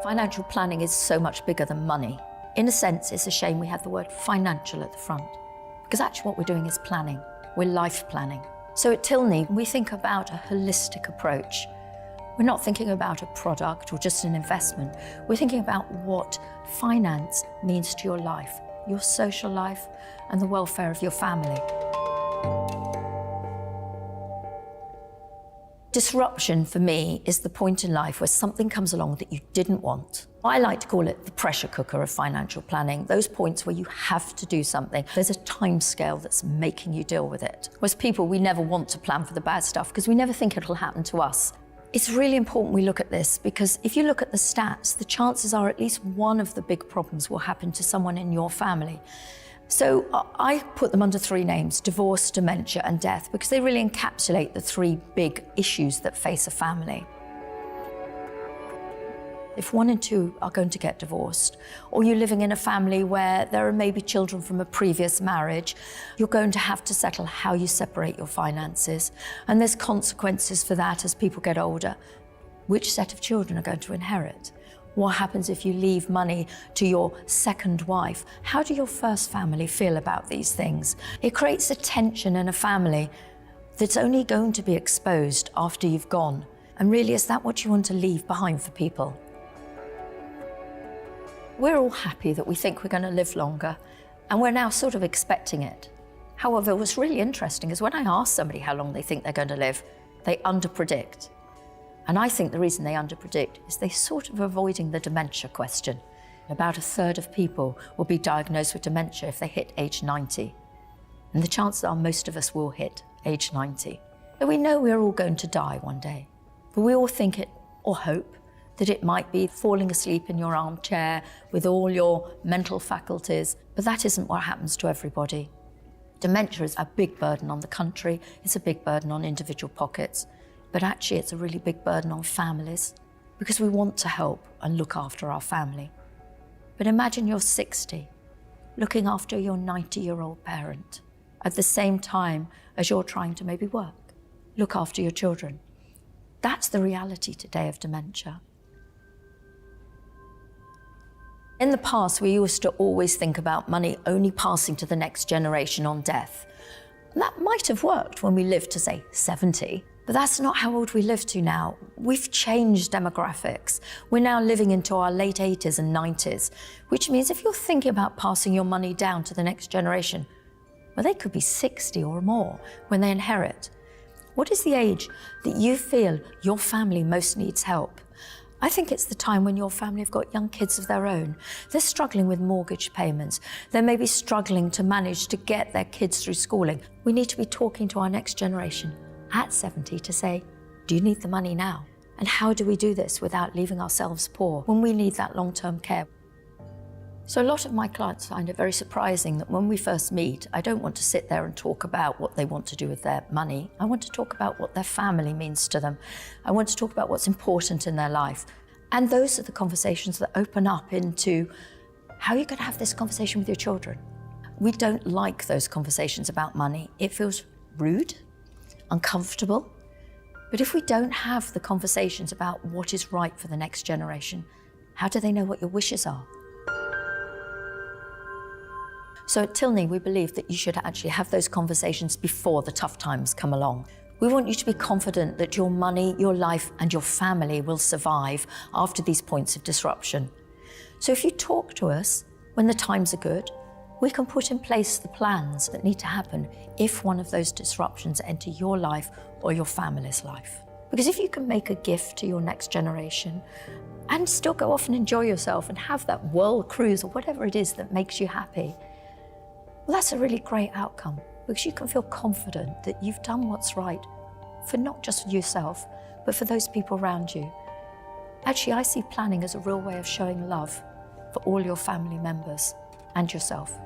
Financial planning is so much bigger than money. In a sense, it's a shame we have the word financial at the front, because actually what we're doing is planning. We're life planning. So at Tilney, we think about a holistic approach. We're not thinking about a product or just an investment. We're thinking about what finance means to your life, your social life, and the welfare of your family. Disruption for me is the point in life where something comes along that you didn't want. I like to call it the pressure cooker of financial planning, those points where you have to do something. There's a time scale that's making you deal with it. Whereas people, we never want to plan for the bad stuff because we never think it'll happen to us. It's really important we look at this because if you look at the stats, the chances are at least one of the big problems will happen to someone in your family. So I put them under three names: divorce, dementia, and death, because they really encapsulate the three big issues that face a family. If 1 in 2 are going to get divorced, or you're living in a family where there are maybe children from a previous marriage, you're going to have to settle how you separate your finances. And there's consequences for that as people get older. Which set of children are going to inherit? What happens if you leave money to your second wife? How do your first family feel about these things? It creates a tension in a family that's only going to be exposed after you've gone. And really, is that what you want to leave behind for people? We're all happy that we think we're going to live longer, and we're now sort of expecting it. However, what's really interesting is when I ask somebody how long they think they're going to live, they underpredict. And I think the reason they underpredict is they're sort of avoiding the dementia question. About 1/3 of people will be diagnosed with dementia if they hit age 90. And the chances are most of us will hit age 90. And we know we're all going to die one day, but we all think it, or hope, that it might be falling asleep in your armchair with all your mental faculties, but that isn't what happens to everybody. Dementia is a big burden on the country, it's a big burden on individual pockets, but actually it's a really big burden on families because we want to help and look after our family. But imagine you're 60, looking after your 90-year-old parent at the same time as you're trying to maybe work, look after your children. That's the reality today of dementia. In the past, we used to always think about money only passing to the next generation on death. And that might have worked when we lived to, say, 70, but that's not how old we live to now. We've changed demographics. We're now living into our late 80s and 90s, which means if you're thinking about passing your money down to the next generation, well, they could be 60 or more when they inherit. What is the age that you feel your family most needs help? I think it's the time when your family have got young kids of their own. They're struggling with mortgage payments. They're maybe struggling to manage to get their kids through schooling. We need to be talking to our next generation at 70 to say, do you need the money now? And how do we do this without leaving ourselves poor when we need that long-term care? So a lot of my clients find it very surprising that when we first meet, I don't want to sit there and talk about what they want to do with their money. I want to talk about what their family means to them. I want to talk about what's important in their life. And those are the conversations that open up into how you're going to have this conversation with your children. We don't like those conversations about money. It feels rude, uncomfortable. But if we don't have the conversations about what is right for the next generation, how do they know what your wishes are? So at Tilney, we believe that you should actually have those conversations before the tough times come along. We want you to be confident that your money, your life, and your family will survive after these points of disruption. So if you talk to us when the times are good, we can put in place the plans that need to happen if one of those disruptions enter your life or your family's life. Because if you can make a gift to your next generation and still go off and enjoy yourself and have that world cruise or whatever it is that makes you happy, well, that's a really great outcome because you can feel confident that you've done what's right for not just yourself, but for those people around you. Actually, I see planning as a real way of showing love for all your family members and yourself.